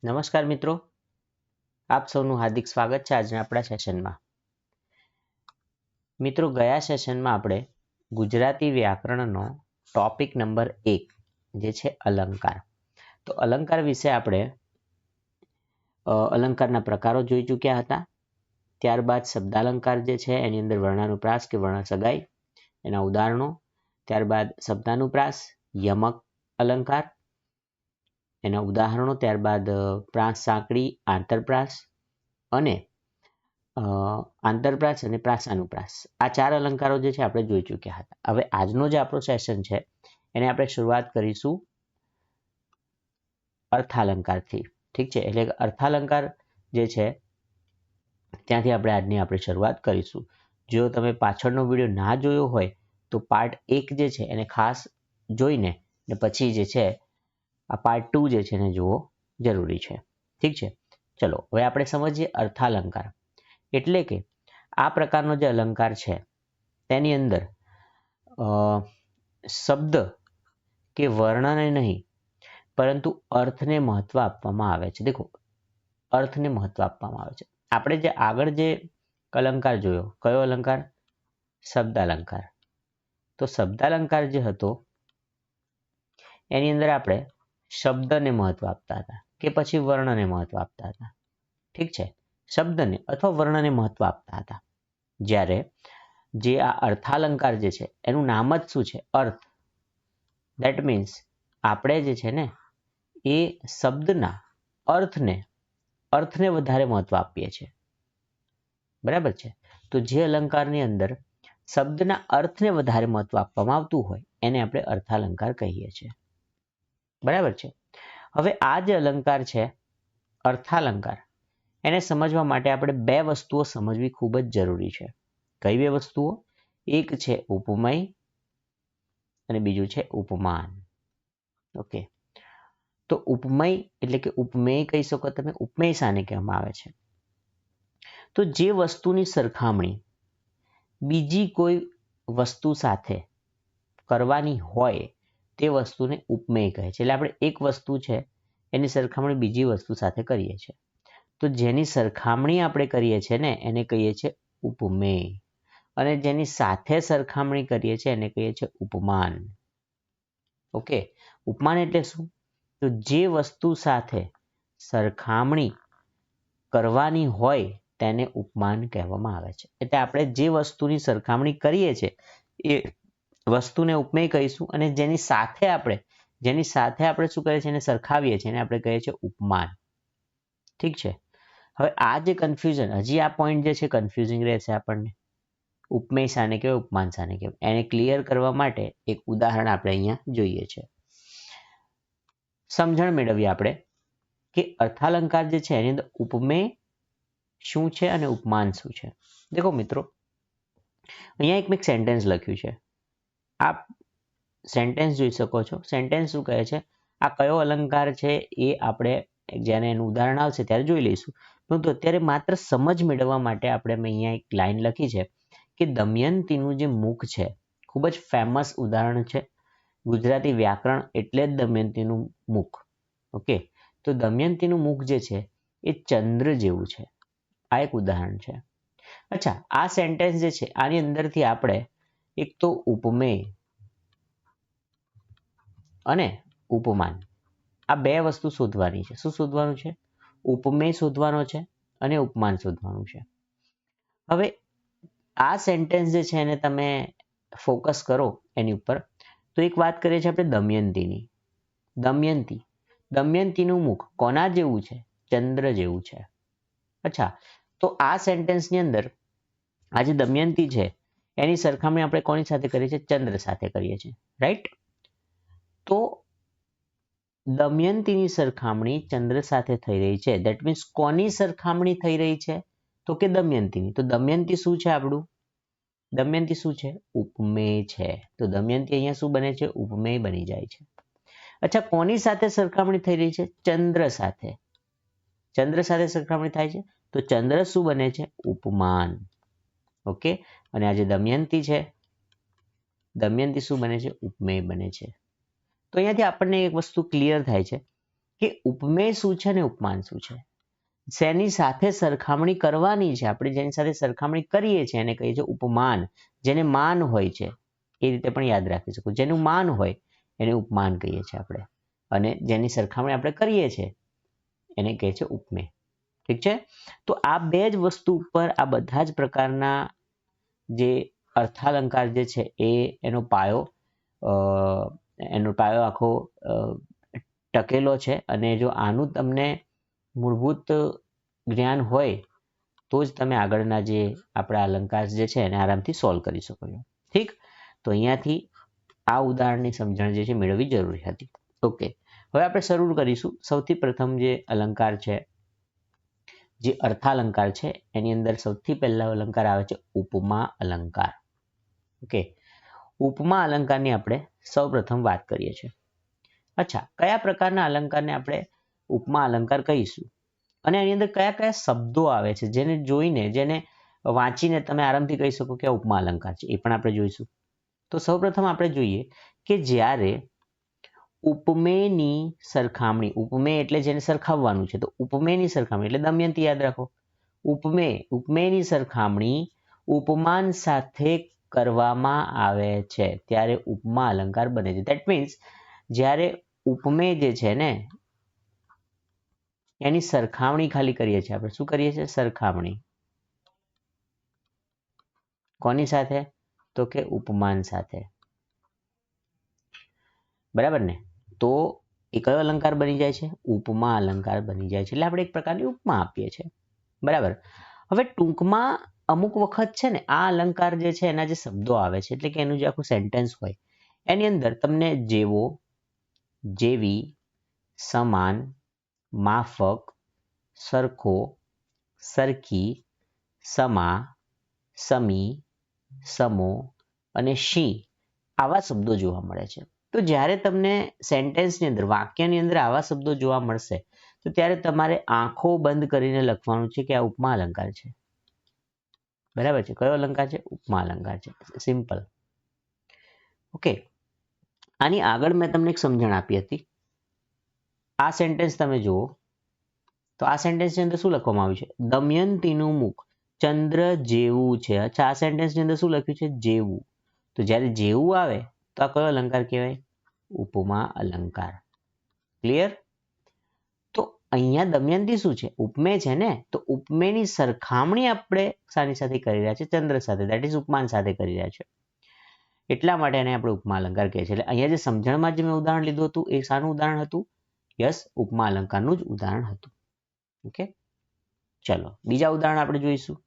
નમસ્કાર મિત્રો, આપ સૌનું હાર્દિક સ્વાગત છે આજના આપણા સેશનમાં. મિત્રો, ગયા સેશનમાં આપણે ગુજરાતી વ્યાકરણનો ટોપિક નંબર 1 જે છે અલંકાર. તો અલંકાર વિશે આપણે અલંકારના પ્રકારો જોઈ ચૂક્યા હતા. ત્યારબાદ શબ્દાલંકાર જે છે એની અંદર વર્ણાનુપ્રાસ કે વર્ણસગાઈ એના ઉદાહરણો, ત્યારબાદ શબ્દાનુપ્રાસ, યમક અલંકાર એના ઉદાહરણો, ત્યારબાદ પ્રાસ સાંકડી, આંતરપ્રાસ અને આંતરપ્રાસ અને પ્રાસાનુપ્રાસ, આ 4 અલંકારો જે છે આપણે જોઈ ચૂક્યા હતા. હવે આજનો જે આપણો સેશન છે એને આપણે શરૂઆત કરીશું અર્થાલંકારથી. ઠીક છે, એટલે કે અર્થાલંકાર જે છે ત્યાંથી આપણે શરૂઆત કરીશું. જો તમે પાછળનો વિડીયો ના જોયો હોય તો પાર્ટ 1 જે છે એને ખાસ જોઈને ને પછી જે છે આ પાર્ટ 2 જે છે એને જોવો જરૂરી છે. ઠીક છે, ચલો હવે આપણે સમજીએ અર્થાલંકાર. એટલે કે આ પ્રકારનો જે અલંકાર છે તેની અંદર શબ્દ કે વર્ણને નહીં પરંતુ અર્થને મહત્વ આપવામાં આવે છે. દેખો, અર્થને મહત્વ આપવામાં આવે છે. આપણે જે આગળ જે અલંકાર જોયો, કયો અલંકાર? શબ્દાલંકાર. તો શબ્દાલંકાર જે હતો એની અંદર આપણે શબ્દને મહત્વ આપતા હતા કે પછી વર્ણને મહત્વ આપતા હતા. ઠીક છે, શબ્દને અથવા વર્ણને મહત્વ આપતા હતા. જ્યારે જે આ અર્થાલંકાર જે છે એનું નામ જ શું છે? અર્થ. ધેટ મીન્સ આપણે જે છે ને એ શબ્દના અર્થને વધારે મહત્વ આપીએ છીએ. બરાબર છે? તો જે અલંકારની અંદર શબ્દના અર્થને વધારે મહત્વ આપવામાં આવતું હોય એને આપણે અર્થાલંકાર કહીએ છીએ. બરાબર છે? હવે આ જે અલંકાર છે અર્થાલંકાર, એને સમજવા માટે આપણે 2 વસ્તુઓ સમજવી ખૂબ જ જરૂરી છે. કઈ 2 વસ્તુઓ? એક છે ઉપમેય અને બીજું છે ઉપમાન. ઓકે, તો ઉપમેય એટલે કે ઉપમેય કહી શકો તમે. ઉપમેય શાને કહેવામાં આવે છે? તો જે વસ્તુની સરખામણી બીજી કોઈ વસ્તુ સાથે કરવાની હોય તે વસ્તુને ઉપમેય કહે છે. એટલે આપણે એક વસ્તુ છે એની સરખામણી બીજી વસ્તુ સાથે કરીએ છીએ. તો જેની સરખામણી આપણે કરીએ છીએ ને એને કહીએ છીએ ઉપમેય, અને જેની સાથે સરખામણી કરીએ છીએ એને કહીએ છીએ ઉપમાન. ઓકે, ઉપમાન એટલે શું? તો જે વસ્તુ સાથે સરખામણી કરવાની હોય તેને ઉપમાન કહેવામાં આવે છે. એટલે આપણે જે વસ્તુની સરખામણી કરીએ છીએ એ વસ્તુને ઉપમેય કહીશું, અને જેની સાથે આપણે શું કરીએ છીએ એને સરખાવીએ છીએ એને આપણે કહીએ છીએ ઉપમાન. ઠીક છે, હવે આ જે કન્ફ્યુઝન, હજી આ પોઈન્ટ જે છે કન્ફ્યુઝિંગ રહેશે આપણને. ઉપમેય શાને કહેવાય, ઉપમાન શાને કહેવાય, એને ક્લિયર કરવા માટે એક ઉદાહરણ આપણે અહીંયા જોઈએ છે. સમજણ મેળવીએ આપણે કે અર્થાલંકાર જે છે એની અંદર ઉપમેય શું છે અને ઉપમાન શું છે. દેખો મિત્રો, અહીંયા મેં એક સેન્ટેન્સ લખ્યું છે. આપ સેન્ટેન્સ જોઈ શકો છો. સેન્ટેન્સ શું કહે છે? આ કયો અલંકાર છે એ આપણે જ્યારે એનું ઉદાહરણ આવશે ત્યારે જોઈ લઈશું. પરંતુ અત્યારે માત્ર સમજ મેળવવા માટે આપણે અહીંયા એક લાઈન લખી છે કે દમયંતીનું જે મુખ છે, ખૂબ જ ફેમસ ઉદાહરણ છે. ગુજરાતી વ્યાકરણ એટલે જ દમયંતીનું મુખ. ઓકે, તો દમયંતીનું મુખ જે છે એ ચંદ્ર જેવું છે. આ એક ઉદાહરણ છે. અચ્છા, આ સેન્ટેન્સ જે છે આની અંદરથી આપણે એક તો ઉપમેય અને ઉપમાન આ 2 વસ્તુ શોધવાની છે. શું શોધવાનું છે? ઉપમેય શોધવાનો છે અને ઉપમાન શોધવાનું છે. હવે આ સેન્ટેન્સ જે છે એને તમે ફોકસ કરો એની ઉપર, તો એક વાત કરીએ છીએ આપણે દમયંતીની. દમયંતીનું મુખ કોના જેવું છે? ચંદ્ર જેવું છે. અચ્છા, તો આ સેન્ટેન્સની અંદર આ જે દમયંતી છે એની સરખામણી આપણે કોની સાથે કરીએ છીએ? ચંદ્ર સાથે કરીએ છીએ. રાઈટ? તો દમયંતીની સરખામણી ચંદ્ર સાથે થઈ રહી છે. ધેટ મીન્સ કોની સરખામણી થઈ રહી છે? તો કે દમયંતીની. તો દમયંતી શું છે આપણું? દમયંતી શું છે? ઉપમેય છે. તો દમયંતી અહીંયા શું બને છે? ઉપમેય બની જાય છે. અચ્છા, કોની સાથે સરખામણી થઈ રહી છે? ચંદ્ર સાથે. ચંદ્ર સાથે સરખામણી થાય છે તો ચંદ્ર શું બને છે? ઉપમાન. ઓકે, અને આ જે દમયંતી છે, દમયંતી શું બને છે? ઉપમેય બને છે. તો અહીંયાથી આપણને એક વસ્તુ ક્લિયર થાય છે કે ઉપમેય શું છે અને ઉપમાન શું છે. શેની સાથે સરખામણી કરવાની છે, આપણે જેની સાથે સરખામણી કરીએ છીએ એને કહીએ છીએ ઉપમાન. જેને માન હોય છે એ રીતે પણ યાદ રાખી શકો. જેનું માન હોય એને ઉપમાન કહીએ છીએ આપણે, અને જેની સરખામણી આપણે કરીએ છીએ એને કહે છે ઉપમેય. ઠીક છે. તો આ બે જ વસ્તુ ઉપર આ બધા જ પ્રકારના જે અર્થાલંકાર જે છે એનો પાયો આખો ટકેલો છે. અને જો આનું તમને મૂળભૂત જ્ઞાન હોય તો જ તમે આગળના જે આપણા અલંકાર જે છે એને આરામથી સોલ્વ કરી શકો છો. ઠીક. તો અહીંયાથી આ ઉદાહરણની સમજણ જે છે મેળવવી જરૂરી હતી. ઓકે, હવે આપણે શરૂ કરીશું. સૌથી પ્રથમ જે અલંકાર છે, જે અર્થાલંકાર છે, એની અંદર સૌથી પહેલા અલંકાર આવે છે ઉપમા અલંકાર. ઓકે, ઉપમા અલંકારની આપણે સૌપ્રથમ વાત કરીએ છીએ. અચ્છા, કયા પ્રકારના અલંકારને આપણે ઉપમા અલંકાર કહીશું અને એની અંદર કયા કયા શબ્દો આવે છે જેને જોઈને, જેને વાંચીને તમે આરામથી કહી શકો કે આ ઉપમા અલંકાર છે, એ પણ આપણે જોઈશું. તો સૌપ્રથમ આપણે જોઈએ કે જ્યારે ઉપમેયની સરખામણી, ઉપમેય એટલે જેને સરખાવવાનું છે, તો ઉપમેયની સરખામણી એટલે દમયંતી યાદ રાખો. ઉપમેયની સરખામણી ઉપમાન સાથે કરવામાં આવે છે ત્યારે ઉપમા અલંકાર બને છે. ધેટ મીન્સ જ્યારે ઉપમેય જે છે ને એની સરખામણી ખાલી કરીએ છીએ આપણે. શું કરીએ છીએ? સરખામણી. કોની સાથે? તો કે ઉપમાન સાથે. બરાબર ને? તો એ કયો અલંકાર બની જાય છે? ઉપમા અલંકાર બની જાય છે. એટલે આપણે એક પ્રકારની ઉપમા આપીએ છીએ. બરાબર. હવે ટૂંકમાં અમુક વખત છે ને આ અલંકાર જે છે એના જે શબ્દો આવે છે, એટલે કે એનું જે આખું સેન્ટેન્સ હોય એની અંદર તમને જેવો, જેવી, સમાન, માફક, સરખો, સરખી, સમા, સમી, સમો અને શી આવા શબ્દો જોવા મળે છે. તો જ્યારે તમને સેન્ટેન્સની અંદર, વાક્યની અંદર આવા શબ્દો જોવા મળશે તો ત્યારે તમારે આંખો બંધ કરીને લખવાનું છે કે આ ઉપમા અલંકાર છે. બરાબર છે? કયો અલંકાર છે? ઉપમા અલંકાર છે. સિમ્પલ. ઓકે, આની આગળ મેં તમને એક સમજણ આપી હતી. આ સેન્ટેન્સ તમે જુઓ તો આ સેન્ટેન્સની અંદર શું લખવામાં આવ્યું છે? દમયંતીનું મુખ ચંદ્ર જેવું છે. અચ્છા, આ સેન્ટેન્સની અંદર શું લખ્યું છે? જેવું. તો જ્યારે જેવું આવે તો આ કયો અલંકાર કહેવાય? ઉપમા અલંકાર. ક્લિયર? તો અહીંયા દમયંતી શું છે? ઉપમેય છે ને? તો ઉપમેયની સરખામણી આપણે શાની સાથે કરી રહ્યા છે? ચંદ્ર સાથે. દેટ ઇઝ ઉપમાન સાથે કરી રહ્યા છે. એટલા માટે એને આપણે ઉપમા અલંકાર કહીએ છીએ. એટલે અહીંયા જે સમજણમાં જે મેં ઉદાહરણ લીધું હતું એ શાનું ઉદાહરણ હતું? યસ, ઉપમા અલંકારનું જ ઉદાહરણ હતું. ઓકે, ચલો બીજા ઉદાહરણ આપણે જોઈશું.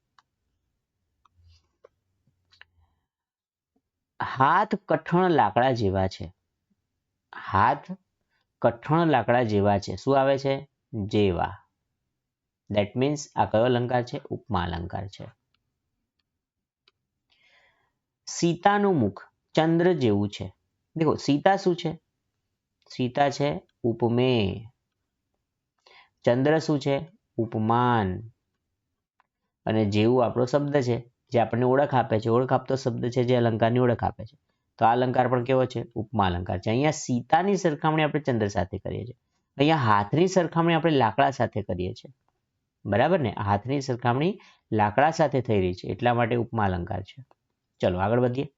હાથ કઠણ લાકડા જેવા છે. હાથ કઠણ લાકડા જેવા છે. શું આવે છે? જેવા. ધેટ મીન્સ આ કયો અલંકાર છે? ઉપમા અલંકાર છે. સીતાનું મુખ ચંદ્ર જેવું છે. દેખો, સીતા શું છે? સીતા છે ઉપમેય. ચંદ્ર શું છે? ઉપમાન. અને જેવું આપણો શબ્દ છે જે આપણને ઓળખ આપે છે. ઓળખ આપતો શબ્દ છે જે અલંકારની ઓળખ આપે છે. તો આ અલંકાર પણ કેવો છે? ઉપમા અલંકાર છે. અહીંયા સીતાની સરખામણી આપણે ચંદ્ર સાથે કરીએ છીએ. અહીંયા હાથની સરખામણી આપણે લાકડા સાથે કરીએ છીએ. બરાબર ને? હાથની સરખામણી લાકડા સાથે થઈ રહી છે એટલા માટે ઉપમા અલંકાર છે. ચલો આગળ વધીએ.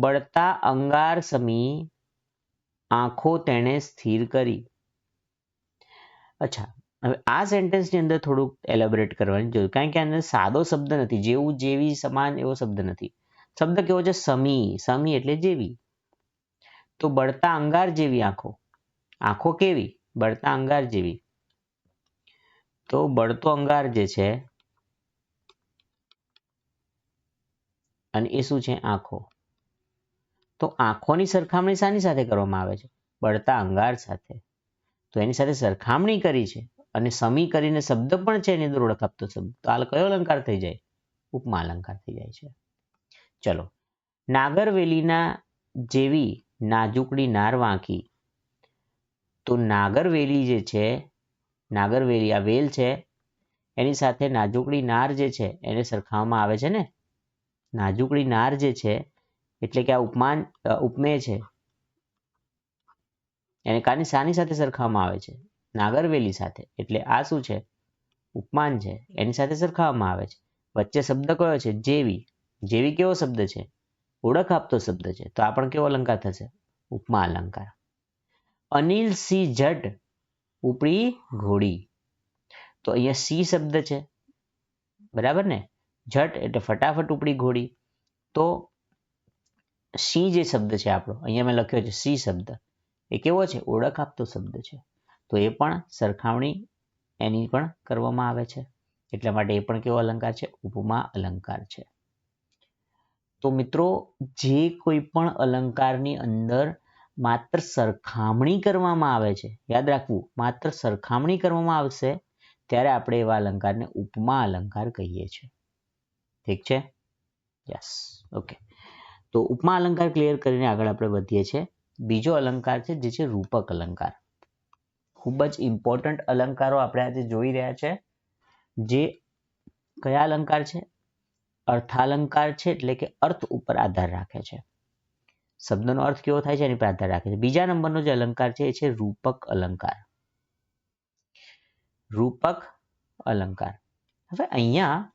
બળતા અંગાર સમી આંખો તેણે સ્થિર કરી. અચ્છા, હવે આ સેન્ટેન્સની અંદર થોડુંક એલેબોરેટ કરવાની જરૂર, કારણ કે આને સાદો શબ્દ નથી. જેવું, જેવી, સમાન એવો શબ્દ નથી. શબ્દ કેવો છે? સમી. સમી એટલે જેવી. તો બળતા અંગાર જેવી આંખો. આંખો કેવી? બળતા અંગાર જેવી. તો બળતો અંગાર જે છે અને એ શું છે? આંખો. તો આંખોની સરખામણી શાની સાથે કરવામાં આવે છે? બળતા અંગાર સાથે. તો એની સાથે સરખામણી કરી છે અને સમી કરીને શબ્દ પણ છે એની અંદર ઓળખ આપતો શબ્દ. તો આ કયો અલંકાર થઈ જાય? ઉપમા અલંકાર થઈ જાય છે. ચલો, નાગરવેલીના જેવી નાજુકડી નાર વાંકી. તો નાગરવેલી જે છે, નાગરવેલી આ વેલ છે એની સાથે નાજુકડી નાર જે છે એને સરખાવવામાં આવે છે ને. નાજુકડી નાર જે છે એટલે કે આ ઉપમેય છે. એને શાની સાથે સરખાવવામાં આવે છે? નાગરવેલી સાથે, એટલે આ શું છે? ઉપમાન છે, એની સાથે સરખાવવામાં આવે છે. વચ્ચે શબ્દ કયો છે? જેવી. જેવી કેવો શબ્દ છે? ઓળખ આપતો શબ્દ છે, તો આ પણ કેવો અલંકાર થશે? ઉપમા અલંકાર. અનિલ સી જટ ઉપડી ઘોડી, તો અહીંયા સી શબ્દ છે, બરાબર ને? જટ એટલે ફટાફટ ઉપડી ઘોડી, તો સી જે શબ્દ છે આપણો, અહીંયા મેં લખ્યો છે સી શબ્દ, એ કેવો છે? ઓળખ આપતો શબ્દ છે, તો એ પણ સરખામણી એની પણ કરવામાં આવે છે, એટલા માટે એ પણ કેવો અલંકાર છે? ઉપમા અલંકાર છે. તો મિત્રો, જે કોઈ પણ અલંકારની અંદર માત્ર સરખામણી કરવામાં આવે છે, યાદ રાખવું, માત્ર સરખામણી કરવામાં આવશે ત્યારે આપણે એવા અલંકારને ઉપમા અલંકાર કહીએ છીએ. ઠીક છે? Yes, okay. તો ઉપમા અલંકાર ક્લિયર કરીને આગળ આપણે વધીએ છીએ. બીજો અલંકાર છે જે છે રૂપક અલંકાર. ખૂબ જ ઇમ્પોર્ટન્ટ અલંકારો આપણે આજે જોઈ રહ્યા છે. જે કયા અલંકાર છે? અર્થાલંકાર છે, એટલે કે અર્થ ઉપર આધાર રાખે છે. શબ્દનો અર્થ કેવો થાય છે એની પર આધાર રાખે છે. બીજા નંબરનો જે અલંકાર છે એ છે રૂપક અલંકાર. રૂપક અલંકાર. હવે અહીંયા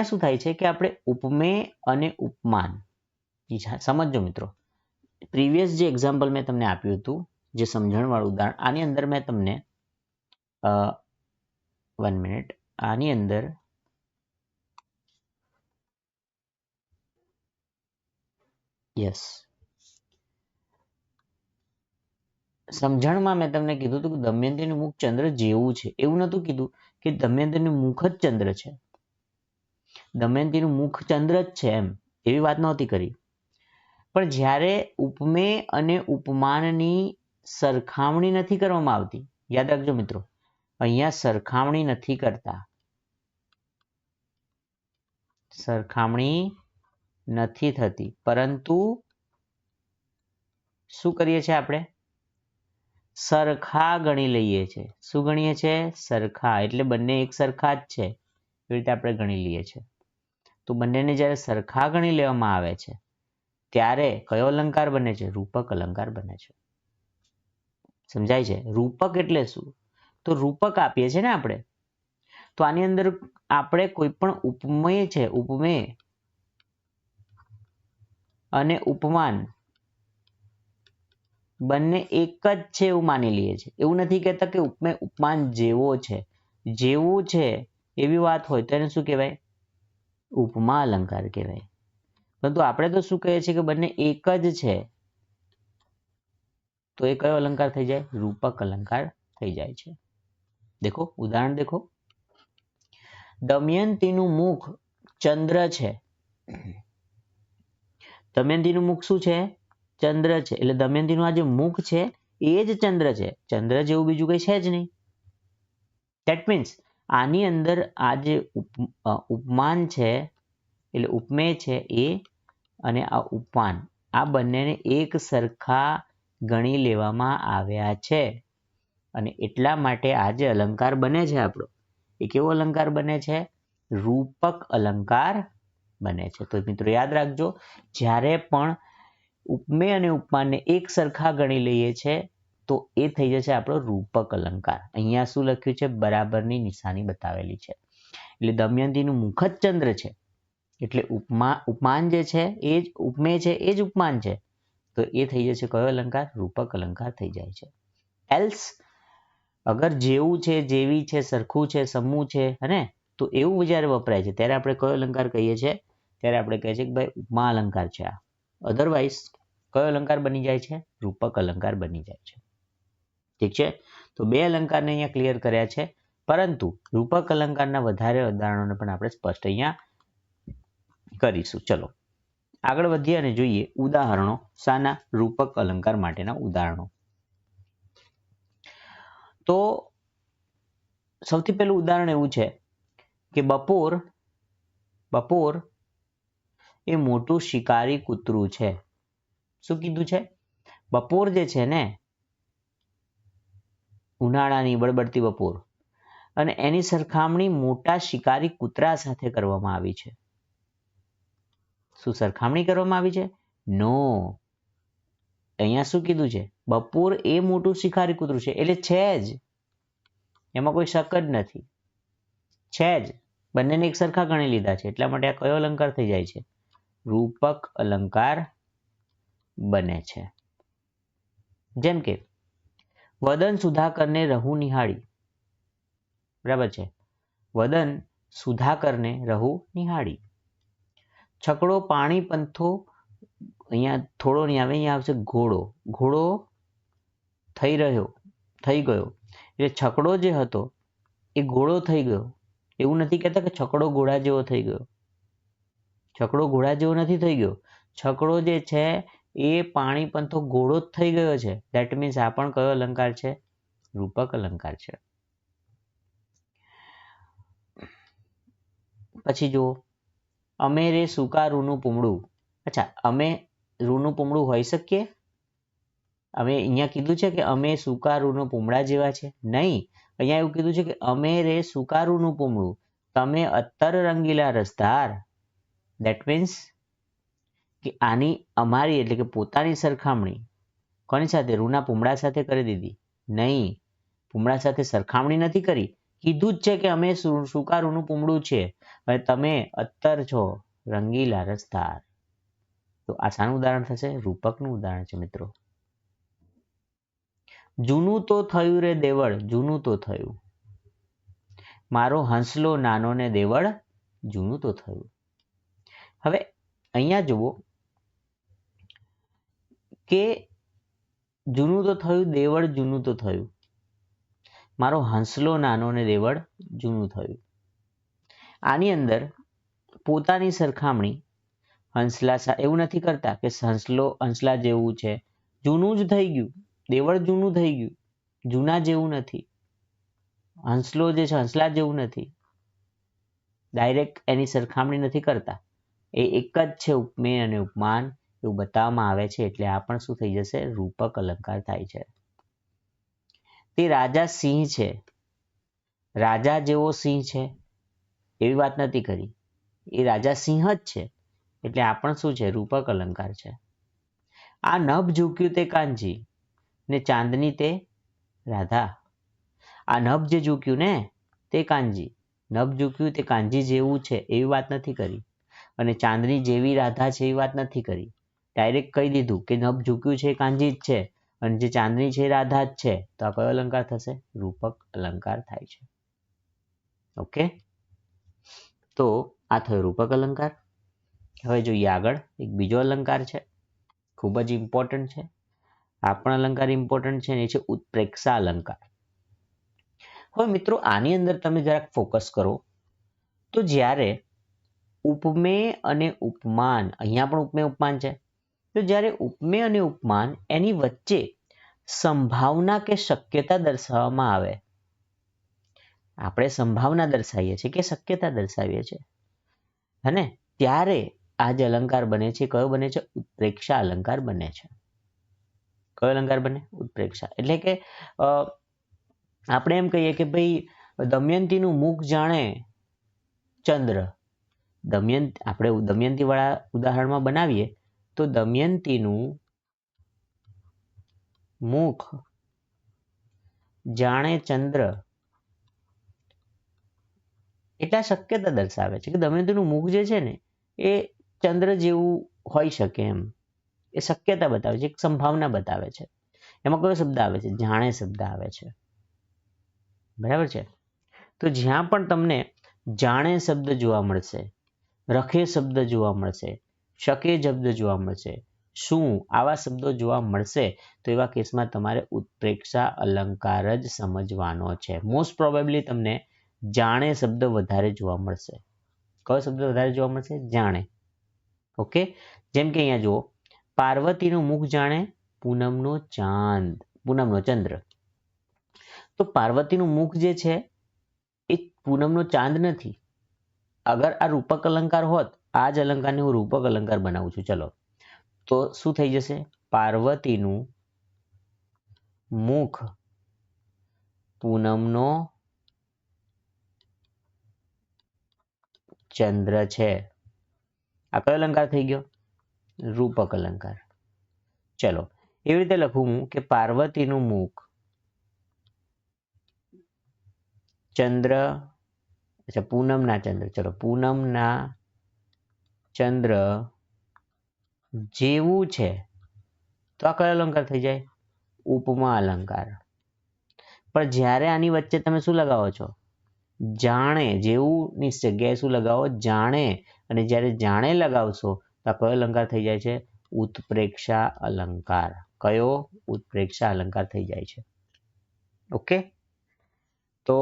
શું થાય છે કે આપણે ઉપમેય અને ઉપમાન સમજજો મિત્રો. પ્રીવિયસ જે એક્ઝામ્પલ મેં તમને આપ્યું હતું, જે સમજણવાળું ઉદાહરણ, આની અંદર મેં તમને 1 મિનિટ, આની અંદર યસ, સમજણમાં મેં તમને કીધું હતું કે દમયંતીનું મુખ ચંદ્ર જેવું છે. એવું નહોતું કીધું કે દમયંતીનું મુખ જ ચંદ્ર છે, દમયંતીનું મુખ ચંદ્ર જ છે એમ, એવી વાત નહોતી કરી. પણ જ્યારે ઉપમેય અને ઉપમાનની સરખામણી નથી કરવામાં આવતી, યાદ રાખજો મિત્રો, અહીંયા સરખામણી નથી કરતા, સરખામણી નથી થતી, પરંતુ શું કરીએ છીએ આપણે? સરખા ગણી લઈએ છીએ. શું ગણીએ છીએ? સરખા, એટલે બંને એક સરખા જ છે એવી રીતે આપણે ગણી લઈએ છીએ. તો બંનેને જ્યારે સરખા ગણી લેવામાં આવે છે ત્યારે કયો અલંકાર બને છે? રૂપક અલંકાર બને છે. સમજાય છે? રૂપક એટલે શું? તો રૂપક આપીએ છીએ ને આપણે, તો આની અંદર આપણે કોઈ પણ ઉપમેય છે, ઉપમેય અને ઉપમાન બંને એક જ છે એવું માની લઈએ છીએ. એવું નથી કહેતા કે ઉપમેય ઉપમાન જેવો છે. જેવું છે એવી વાત હોય તો એને શું કહેવાય? ઉપમા અલંકાર કહેવાય. પરંતુ આપણે તો શું કહીએ છીએ કે બંને એક જ છે, તો એ કયો અલંકાર થઈ જાય? રૂપક અલંકાર થઈ જાય છે. દેખો, ઉદાહરણ દેખો. દમયંતીનું મુખ ચંદ્ર છે. દમયંતીનું મુખ શું છે? ચંદ્ર છે. એટલે દમયંતીનું આ જે મુખ છે એ જ ચંદ્ર છે. ચંદ્ર જેવું બીજું કંઈ છે જ નહીં. ધેટ મીન્સ આની અંદર આ જે ઉપમાન છે, એટલે ઉપમેય છે એ અને આ ઉપમાન, આ બંનેને એક સરખા ગણી લેવામાં આવ્યા છે, અને એટલા માટે આ જે અલંકાર બને છે આપણો, એ કેવો અલંકાર બને છે? રૂપક અલંકાર બને છે. તો મિત્રો યાદ રાખજો, જ્યારે પણ ઉપમેય અને ઉપમાનને એક સરખા ગણી લઈએ છે તો એ થઈ જશે આપણો રૂપક અલંકાર. અહીંયા શું લખ્યું છે? બરાબરની નિશાની બતાવેલી છે. એટલે દમયંતીનું મુખ જ ચંદ્ર છે, એટલે ઉપમાન જે છે એ જ ઉપમેય છે, એ જ ઉપમાન છે, તો એ થઈ જશે કયો અલંકાર? રૂપક અલંકાર થઈ જાય છે. એલ્સ અગર જેવું છે, જેવી છે, સરખું છે, સમૂહ છે, હને, તો એવું જ્યારે વપરાય છે ત્યારે આપણે કયો અલંકાર કહીએ છીએ? ત્યારે આપણે કહીએ છીએ કે ભાઈ ઉપમા અલંકાર છે આ. અધરવાઇઝ કયો અલંકાર બની જાય છે? રૂપક અલંકાર બની જાય છે. ઠીક છે? તો બે અલંકારને અહીંયા ક્લિયર કર્યા છે, પરંતુ રૂપક અલંકારના વધારે ઉદાહરણોને પણ આપણે સ્પષ્ટ અહીંયા કરીશું. ચલો આગળ વધીએ અને જોઈએ ઉદાહરણો. શાના? રૂપક અલંકાર માટેના ઉદાહરણો. તો સૌથી પહેલું ઉદાહરણ એવું છે કે બપોર એ મોટું શિકારી કૂતરું છે. શું કીધું છે? બપોર જે છે ને, ઉનાળાની બળબડતી બપોર, અને એની સરખામણી મોટા શિકારી કૂતરા સાથે કરવામાં આવી છે. શું સરખામણી કરવામાં આવી છે? નો. અહીંયા શું કીધું છે? બપોર એ મોટું શિકારી કૂતરું છે, એટલે છે જ, એમાં કોઈ શક જ નથી, છે જ. બંનેને એક સરખા ગણી લીધા છે, એટલા માટે આ કયો અલંકાર થઈ જાય છે? રૂપક અલંકાર બને છે. જેમ કે વદન સુધાકરને રહુ નિહાળી, બરાબર છે. વદન સુધાકરને રહુ નિહાળી. છકડો પાણી પંથો, અહીંયા થોડો નહીં આવે, અહીંયા આવશે ઘોડો. ઘોડો થઈ ગયો, એટલે છકડો જે હતો એ ઘોડો થઈ ગયો. એવું નથી કહેતા કે છકડો ઘોડા જેવો થઈ ગયો. છકડો ઘોડા જેવો નથી થઈ ગયો. છકડો જે છે એ પાણી પંથો ઘોડો જ થઈ ગયો છે. ધેટ મીન્સ આ પણ કયો અલંકાર છે? રૂપક અલંકાર છે. પછી જુઓ, અમે રે સૂકા રૂનું પૂમડું. અચ્છા, અમે રૂનું પૂમડું હોઈ શકીએ? અમે અહીંયા કીધું છે કે અમે સૂકા રૂનું પૂમડા જેવા છે? નહીં. અહીંયા એવું કીધું છે કે અમે રે સૂકા રૂનું પૂમડું, તમે અત્તર રંગીલા રસધાર. ધેટ મીન્સ કે આની અમારી એટલે કે પોતાની સરખામણી કોની સાથે? રૂના પૂમડા સાથે કરી દીધી? નહીં, પૂમડા સાથે સરખામણી નથી કરી. કીધું જ છે કે અમે સૂકા રૂનું પૂમડું છે અને તમે અત્તર છો રંગીલા રસધાર. તો આ શાનું ઉદાહરણ થશે? રૂપકનું ઉદાહરણ છે મિત્રો. જૂનું તો થયું રે દેવળ, જૂનું તો થયું. મારો હંસલો નાનો ને દેવળ, જૂનું તો થયું. હવે અહીંયા જુઓ કે જૂનું તો થયું, દેવળ જૂનું તો થયું. મારો હંસલો નાનો ને દેવળ જૂનું થયું. આની અંદર પોતાની સરખામણી હંસલા, એવું નથી કરતા કે હંસલા જેવું છે, જૂનું જ થઈ ગયું. દેવળ જૂનું થઈ ગયું, જૂના જેવું નથી. હંસલો જે છે હંસલા જેવું નથી. ડાયરેક્ટ એની સરખામણી નથી કરતા. એ એક જ છે, ઉપમેય અને ઉપમાન એવું બતાવવામાં આવે છે. એટલે આ પણ શું થઈ જશે? રૂપક અલંકાર થાય છે. તે રાજા સિંહ છે, રાજા જેવો સિંહ છે એવી વાત નથી કરી. એ રાજા સિંહ જ છે, એટલે આ પણ શું છે? રૂપક અલંકાર છે. આ નભ ઝૂક્યું તે કાનજી ને ચાંદની તે રાધા. આ નભ જે ઝૂક્યું ને તે કાનજી, નભ ઝૂક્યું તે કાનજી જેવું છે એવી વાત નથી કરી. અને ચાંદની જેવી રાધા છે એવી વાત નથી કરી. ડાયરેક્ટ કહી દીધું કે નભ ઝૂક્યું છે એ કાનજી જ છે અને જે ચાંદની છે એ રાધા જ છે. તો આ કયો અલંકાર થશે? રૂપક અલંકાર થાય છે. ઓકે, તો આ થયો રૂપક અલંકાર. હવે જોઈએ આગળ એક બીજો અલંકાર છે, ખૂબ જ ઇમ્પોર્ટન્ટ છે. આ પણ અલંકાર ઇમ્પોર્ટન્ટ છે, એ છે ઉત્પ્રેક્ષા અલંકાર. હવે મિત્રો આની અંદર તમે જરાક ફોકસ કરો તો જ્યારે ઉપમેય અને ઉપમાન, અહીંયા પણ ઉપમેય ઉપમાન છે, તો જ્યારે ઉપમેય અને ઉપમાન એની વચ્ચે સંભાવના કે શક્યતા દર્શાવવામાં આવે, આપણે સંભાવના દર્શાવીએ છીએ કે શક્યતા દર્શાવીએ છીએ, હે, ત્યારે આ જે અલંકાર બને છે કયો બને છે? ઉત્પ્રેક્ષા અલંકાર બને છે. કયો અલંકાર બને? ઉત્પ્રેક્ષા. એટલે કે આપણે એમ કહીએ કે ભાઈ દમયંતીનું મુખ જાણે ચંદ્ર. આપણે દમયંતી વાળા ઉદાહરણમાં બનાવીએ તો દમયંતીનું મુખ જાણે ચંદ્ર, એટલા શક્યતા દર્શાવે છે કે દમયંતીનું મુખ જે છે ને એ ચંદ્ર જેવું હોઈ શકે એમ. એ શક્યતા બતાવે છે, એક સંભાવના બતાવે છે. એમાં કયો શબ્દ આવે છે? જાણે શબ્દ આવે છે. બરાબર છે. તો જ્યાં પણ તમને જાણે શબ્દ જોવા મળશે, રખે શબ્દ જોવા મળશે, શકે શબ્દ જોવા મળશે, શું આવા શબ્દો જોવા મળશે તો એવા કેસમાં તમારે ઉત્પ્રેક્ષા અલંકાર જ સમજવાનો છે. મોસ્ટ પ્રોબેબલી તમને જાણે શબ્દ વધારે જોવા મળશે. કયો શબ્દ વધારે જોવા મળશે? જાણે. ઓકે, જેમ કે અહીંયા જુઓ, પાર્વતીનું મુખ જાણે પૂનમનો ચાંદ, પૂનમનો ચંદ્ર. તો પાર્વતીનું મુખ જે છે એ પૂનમનો ચાંદ નથી. અગર આ રૂપક અલંકાર હોત, આ જ અલંકારને હું રૂપક અલંકાર બનાવું છું, ચલો, તો શું થઈ જશે? પાર્વતીનું મુખ પૂનમનો ચંદ્ર છે. આ કયો અલંકાર થઈ ગયો? રૂપક અલંકાર. ચલો, એવી રીતે લખું હું કે પાર્વતીનું મુખ ચંદ્ર, અચ્છા પૂનમના ચંદ્ર, ચલો પૂનમના ચંદ્ર જેવું છે, તો આ કયો અલંકાર થઈ જાય? ઉપમા અલંકાર. પણ જ્યારે આની વચ્ચે તમે શું લગાવો છો? જાણે. જેવું ની જગ્યાએ શું લગાવો? જાણે. અને જ્યારે જાણે લગાવશો તો આ કયો અલંકાર થઈ જાય છે? ઉત્પ્રેક્ષા અલંકાર. કયો? ઉત્પ્રેક્ષા અલંકાર થઈ જાય છે. ઓકે, તો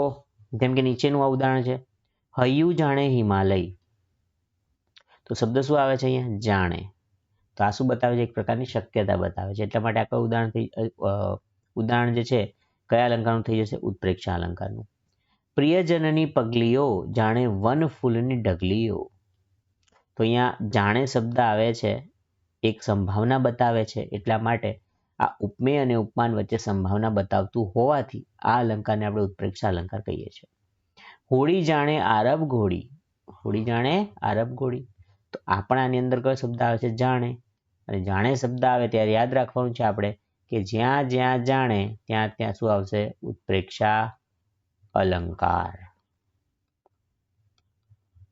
જેમ કે નીચેનું આ ઉદાહરણ છે, હૈયું જાણે હિમાલય. તો શબ્દ શું આવે છે અહીંયા? જાણે. તો આ શું બતાવે છે? એક પ્રકારની શક્યતા બતાવે છે. એટલા માટે આ કયું ઉદાહરણ જે છે કયા અલંકારનું થઈ જશે? ઉત્પ્રેક્ષા અલંકારનું. પ્રિયજનની પગલીઓ જાણે વન ફૂલની ઢગલીઓ. તો અહીંયા જાણે શબ્દ આવે છે, એક સંભાવના બતાવે છે. એટલા માટે આ ઉપમેય અને ઉપમાન વચ્ચે સંભાવના બતાવતું હોવાથી આ અલંકારને આપણે ઉત્પ્રેક્ષા અલંકાર કહીએ છીએ. હોળી જાણે આરબ ઘોડી. હોળી જાણે આરબ ઘોડી. તો આપણા આની અંદર કયો શબ્દ આવે છે? જાણે. અને જાણે શબ્દ આવે ત્યારે યાદ રાખવાનું છે આપણે કે જ્યાં જ્યાં જાણે ત્યાં ત્યાં શું આવશે? ઉત્પ્રેક્ષા અલંકાર.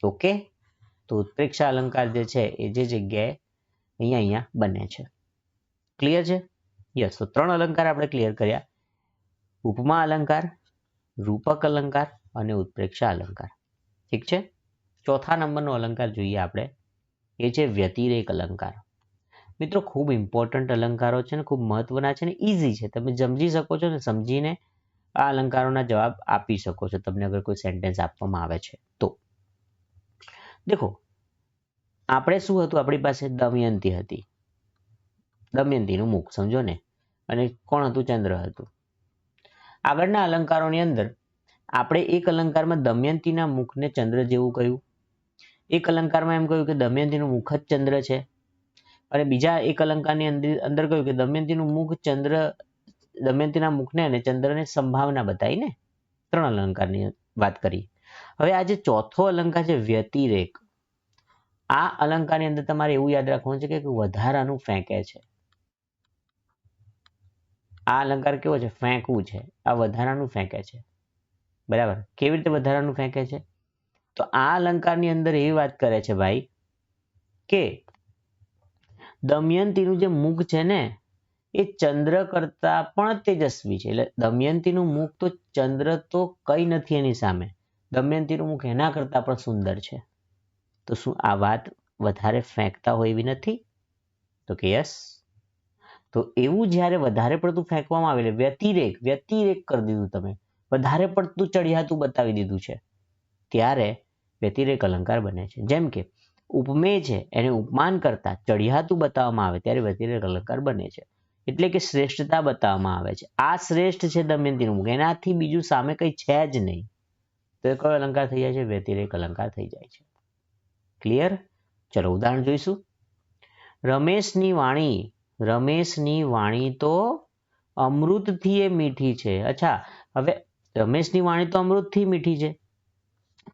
ઓકે, તો ઉત્પ્રેક્ષા અલંકાર જે છે એ જે જગ્યાએ અહીંયા બને છે. ક્લિયર છે? યસ. તો 3 અલંકાર આપણે ક્લિયર કર્યા: ઉપમા અલંકાર, રૂપક અલંકાર અને ઉત્પ્રેક્ષા અલંકાર. ઠીક છે. ચોથા નંબરનો અલંકાર જોઈએ આપણે, એ છે વ્યતિરેક અલંકાર. મિત્રો ખૂબ ઇમ્પોર્ટન્ટ અલંકારો છે ને ખૂબ મહત્વના છે ને ઇઝી છે. તમે સમજી શકો છો ને સમજીને આ અલંકારોના જવાબ આપી શકો છો તમને અગર કોઈ સેન્ટેન્સ આપવામાં આવે છે તો. દેખો, આપણે શું હતું? આપણી પાસે દમયંતી હતી. દમયંતીનું મુખ સમજો ને, અને કોણ હતું? ચંદ્ર હતું. આગળના અલંકારોની અંદર આપણે એક અલંકારમાં દમયંતીના મુખને ચંદ્ર જેવું કહ્યું, એક અલંકારમાં એમ કહ્યું કે દમયંતીનું મુખ જ ચંદ્ર છે, અને બીજા એક અલંકારની અંદર કહ્યું કે દમયંતીનું મુખ ચંદ્ર, દમયંતીના મુખને અને ચંદ્રને સંભાવના બતાવી ને. 3 અલંકારની વાત કરી. હવે આ જે ચોથો અલંકાર છે વ્યતિરેક, આ અલંકારની અંદર તમારે એવું યાદ રાખવાનું છે કે વધારાનું ફેંકે છે. આ અલંકાર કેવો છે? ફેંકવું છે. આ વધારાનું ફેંકે છે. બરાબર. કેવી રીતે વધારાનું ફેંકે છે? તો આ અલંકારની અંદર એવી વાત કરે છે ભાઈ કે દમયંતીનું જે મુખ છે ને એ ચંદ્ર કરતા પણ તેજસ્વી છે. એટલે દમયંતીનું મુખ તો ચંદ્ર તો કઈ નથી એની સામે. દમયંતીનું મુખ એના કરતા પણ સુંદર છે. તો શું આ વાત વધારે ફેંકતા હોય એવી નથી? તો કે યસ. તો એવું જ્યારે વધારે પડતું ફેંકવામાં આવે એટલે વ્યતિરેક કરી દીધું તમે, વધારે પડતું ચડિયાતું બતાવી દીધું છે, ત્યારે વ્યતિરેક અલંકાર બને છે. જેમ કે ઉપમેય છે એને ઉપમાન કરતા ચડિયાતું બતાવવામાં આવે ત્યારે વ્યતિરેક અલંકાર બને છે. એટલે કે શ્રેષ્ઠતા બતાવવામાં આવે છે. આ શ્રેષ્ઠ છે દમયંતીનું મુખ, એનાથી બીજું સામે કંઈ છે જ નહીં. તો એ કયો અલંકાર થઈ જાય છે? વ્યતિરેક અલંકાર થઈ જાય છે. ક્લિયર? ચલો ઉદાહરણ જોઈશું. રમેશની વાણી તો અમૃતથી એ મીઠી છે. અચ્છા, હવે રમેશની વાણી તો અમૃતથી મીઠી છે,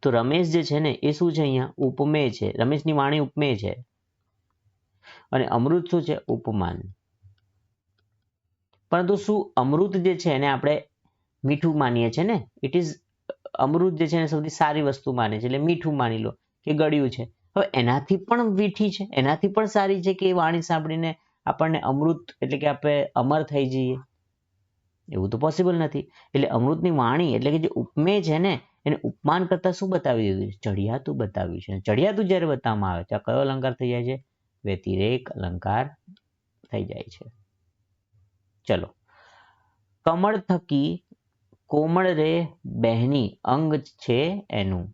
તો રમેશ જે છે ને એ શું છે? અહીંયા ઉપમેય છે. રમેશની વાણી ઉપમેય છે અને અમૃત શું છે? ઉપમાન. પરંતુ શું અમૃત જે છે એને આપણે મીઠું માનીએ છીએ ને? ઇટ ઇઝ, અમૃત જે છે એને સૌથી સારી વસ્તુ માને છે, એટલે મીઠું માની લો કે ગળ્યું છે. હવે એનાથી પણ મીઠી છે, એનાથી પણ સારી છે કે એ વાણી સાંભળીને આપણને અમૃત એટલે કે આપણે અમર થઈ જઈએ? એવું તો પોસિબલ નથી. એટલે અમૃતની વાણી એટલે કે જે ઉપમેય છે ને એને ઉપમાન કરતા શું બતાવી દીધું છે? ચડિયાતું બતાવ્યું છે. ચડિયાતું જ્યારે બતાવવામાં આવે તો આ કયો અલંકાર થઈ જાય છે? વ્યતિરેક અલંકાર થઈ જાય છે. ચલો, કમળ થકી કોમળ રે બહેની અંગ છે એનું.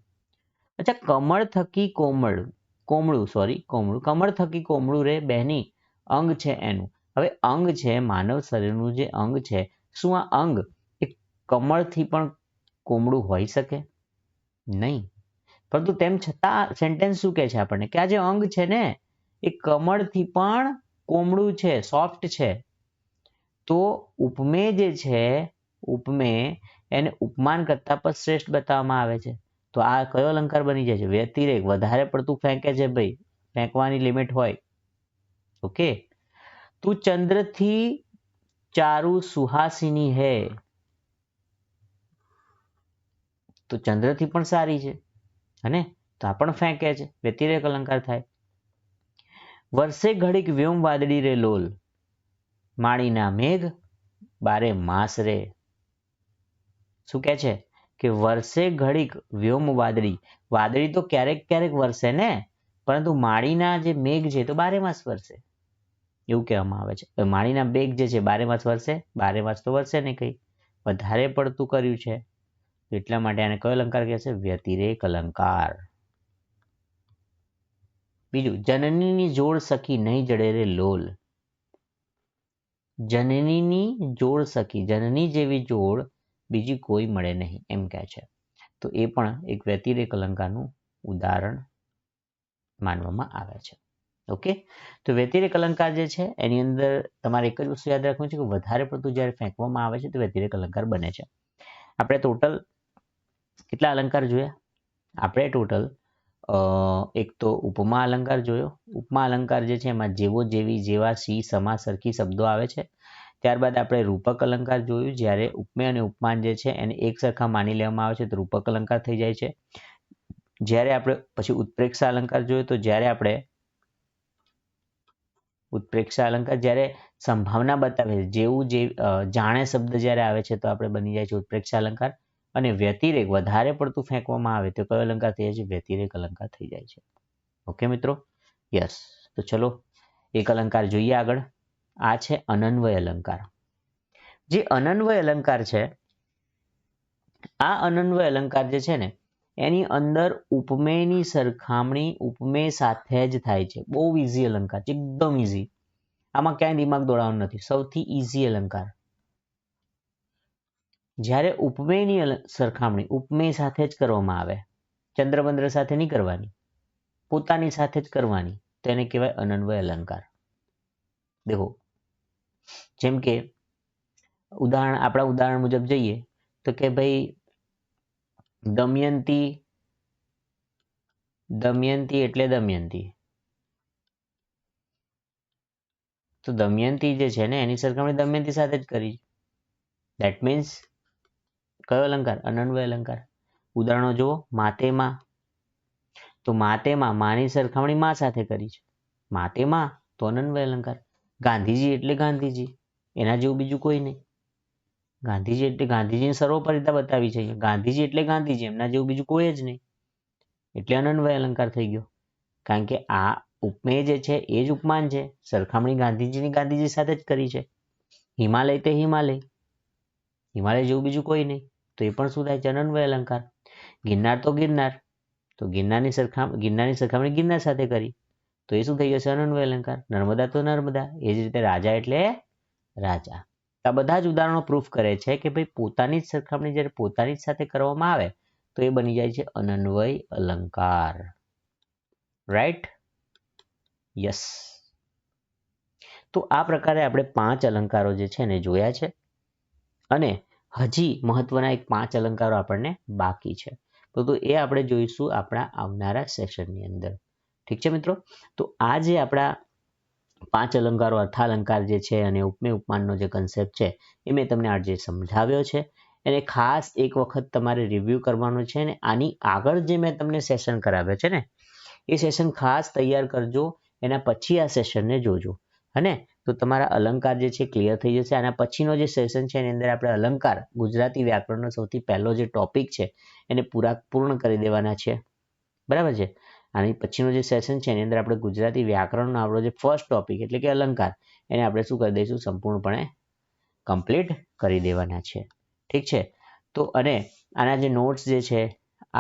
અચ્છા, કમળ થકી કોમળું, કમળ થકી કોમળું રે બહેની અંગ છે એનું. હવે અંગ છે, માનવ શરીરનું જે અંગ છે, શું આ અંગ એ કમળથી પણ કોમળું હોઈ શકે? નહીં. પરંતુ તેમ છતાં સેન્ટેન્સ શું કહે છે આપણને કે આ જે અંગ છે ને એ કમળથી પણ કોમળું છે, સોફ્ટ છે. તો ઉપમેય જે છે, ઉપમેય એને ઉપમાન કરતા પણ શ્રેષ્ઠ બતાવવામાં આવે છે. તો આ કયો અલંકાર બની જાય છે? વ્યતિરેક. વધારે પડતું ફેંકે છે ભાઈ, ફેંકવાની લિમિટ હોય. ઓકે. તું ચંદ્રથી ચારુ સુહાસિની હે, તો ચંદ્રથી પણ સારી છે અને તો આ પણ ફેંકે છે, વ્યતિરેક અલંકાર થાય. વર્ષે ઘડીક વ્યોમ વાદળી રે લોલ, માળીના મેઘ બારે માસ રે. શું કે છે કે વર્ષે ઘડીક વ્યોમ વાદળી, વાદળી તો ક્યારેક ક્યારેક વરસે ને, પરંતુ માળીના જે મેઘ છે તો બારે માસ વરસે એવું કહેવામાં આવે છે. માળીના મેઘ જે છે બારે માસ વરસે, બારે માસ તો વરસે નહીં, કઈ વધારે પડતું કર્યું છે એટલા માટે આને કયો અલંકાર કહે છે? વ્યતિરેક અલંકાર. બીજું, જનનીની જોડ સખી નહીં જડે રે લોલ, જનનીની જોડ સખી, જનની જેવી જોડ બીજી કોઈ મળે નહીં એમ કહે છે. તો એ પણ એક વ્યતિરેક અલંકારનું ઉદાહરણ માનવામાં આવે છે. ઓકે, તો વ્યતિરેક અલંકાર જે છે એની અંદર તમારે એક જ વસ્તુ યાદ રાખવું છે કે વધારે પડતું જ્યારે ફેંકવામાં આવે છે તો વ્યતિરેક અલંકાર બને છે. આપણે ટોટલ કેટલા અલંકાર જોયા? આપણે ટોટલ એક તો ઉપમા અલંકાર જોયો. ઉપમા અલંકાર જે છે એમાં જેવો, જેવી, જેવા, સી, સમા, સરખી શબ્દો આવે છે. ત્યારબાદ આપણે રૂપક અલંકાર જોયું, જ્યારે ઉપમેય અને ઉપમાન જે છે એને એક સરખા માની લેવામાં આવે છે તો રૂપક અલંકાર થઈ જાય છે. જ્યારે આપણે પછી ઉત્પ્રેક્ષા અલંકાર જોયો, તો જ્યારે આપણે ઉત્પ્રેક્ષા અલંકાર જ્યારે સંભાવના બતાવે છે, જેવું જે જાણે શબ્દ જ્યારે આવે છે તો આપણે બની જાય છે ઉત્પ્રેક્ષા અલંકાર. અને વ્યતિરેક વધારે પડતું ફેંકવામાં આવે તો કયો અલંકાર થઈ જાય છે? વ્યતિરેક અલંકાર થઈ જાય છે. ઓકે મિત્રો, યસ. તો ચલો એક અલંકાર જોઈએ આગળ. આ છે અનન્વય અલંકાર. જે અનન્વય અલંકાર છે, આ અનન્વય અલંકાર જે છે ને એની અંદર ઉપમેયની સરખામણી ઉપમેય સાથે જ થાય છે. બહુ ઇઝી અલંકાર છે, એકદમ ઇઝી. આમાં ક્યાંય દિમાગ દોડાવવાનું નથી, સૌથી ઇઝી અલંકાર. જ્યારે ઉપમેયની સરખામણી ઉપમેય સાથે જ કરવામાં આવે, ચંદ્રબંદ્ર સાથે નહીં કરવાની, પોતાની સાથે જ કરવાની, તો એને કહેવાય અનન્વય અલંકાર. દેખો, જેમ કે આપણા ઉદાહરણ મુજબ જઈએ તો કે ભાઈ દમયંતી, દમયંતી એટલે દમયંતી, તો દમયંતી જે છે ને એની સરખામણી દમયંતી સાથે જ કરી. ધેટ મીન્સ કયો અલંકાર? અનન્વય અલંકાર. ઉદાહરણો જુઓ. માતેમાં, તો માતેમાં માની સરખામણી માં સાથે કરી છે, માતેમાં તો અનન્વય અલંકાર. ગાંધીજી એટલે ગાંધીજી, એના જેવું બીજું કોઈ નહીં. ગાંધીજી એટલે ગાંધીજીની સર્વોપરિતા બતાવી છે. ગાંધીજી એટલે ગાંધીજી, એમના જેવું બીજું કોઈ જ નહીં, એટલે અનન્વય અલંકાર થઈ ગયો. કારણ કે આ ઉપમેય જે છે એ જ ઉપમાન છે, સરખામણી ગાંધીજીની ગાંધીજી સાથે જ કરી છે. હિમાલય તે હિમાલય, હિમાલય જેવું બીજું કોઈ નહીં, તો એ પણ શું થાય છે? અનન્વય અલંકાર. ગિરનાર તો ગિરનાર, તો ગિરનારની સરખામણી ગિરનાર સાથે કરી, તો એ શું થઈ જશે? અનન્વય અલંકાર. નર્મદા તો નર્મદા, એ જ રીતે રાજા એટલે રાજા. આ બધા જ ઉદાહરણો પ્રૂફ કરે છે કે ભાઈ પોતાની જ સરખામણી જ્યારે પોતાની જ સાથે કરવામાં આવે તો એ બની જાય છે અનન્વય અલંકાર. રાઈટ? યસ. તો આ પ્રકારે આપણે 5 અલંકારો જે છે ને જોયા છે અને હજી મહત્વના એક 5 અલંકારો આપણને બાકી છે. તો એ આપણે જોઈશું આપણા આવનારા સેશનની અંદર. ઠીક છે મિત્રો? તો આ જે આપણા 5 અલંકારો, અર્થાલંકાર જે છે અને ઉપમેય ઉપમાનનો જે કન્સેપ્ટ છે એ મેં તમને આજે સમજાવ્યો છે. એને ખાસ એક વખત તમારે રિવ્યૂ કરવાનું છે અને આની આગળ જે મેં તમને સેશન કરાવ્યો છે ને એ સેશન ખાસ તૈયાર કરજો. એના પછી આ સેશનને જોજો. અને તો તમારા અલંકાર જે છે ક્લિયર થઈ જશે. આના પછીનો જે સેશન છે એની અંદર આપણે અલંકાર, ગુજરાતી વ્યાકરણનો સૌથી પહેલો જે ટોપિક છે એને પૂર્ણ કરી દેવાના છે. બરાબર છે? આની પછીનો જે સેશન છે એની અંદર આપણે ગુજરાતી વ્યાકરણનો આપણો જે ફર્સ્ટ ટોપિક એટલે કે અલંકાર એને આપણે શું કરી દઈશું? સંપૂર્ણપણે કમ્પ્લીટ કરી દેવાના છે. ઠીક છે? તો અને આના જે નોટ્સ જે છે,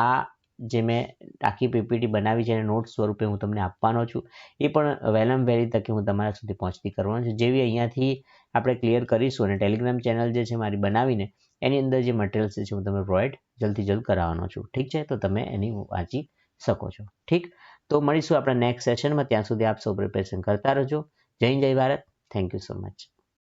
આ જે મેં આખી પીપીટી બનાવી છે એને નોટ્સ સ્વરૂપે હું તમને આપવાનો છું. એ પણ વહેલામાં વહેલી તકે હું તમારા સુધી પહોંચતી કરવાનો છું. જેવી અહીંયાથી આપણે ક્લિયર કરીશું અને ટેલિગ્રામ ચેનલ જે છે મારી બનાવીને એની અંદર જે મટીરિયલ્સ છે હું તમને પ્રોવાઈડ જલ્દથી જલ્દ કરાવવાનો છું. ઠીક છે? તો તમે એની વાંચી શકો છો. ઠીક? તો મળીશું આપણા નેક્સ્ટ સેશનમાં. ત્યાં સુધી આપ સૌ પ્રિપેરેશન કરતા રહેજો. જય હિન્દ, જય Bharat. Thank you so much.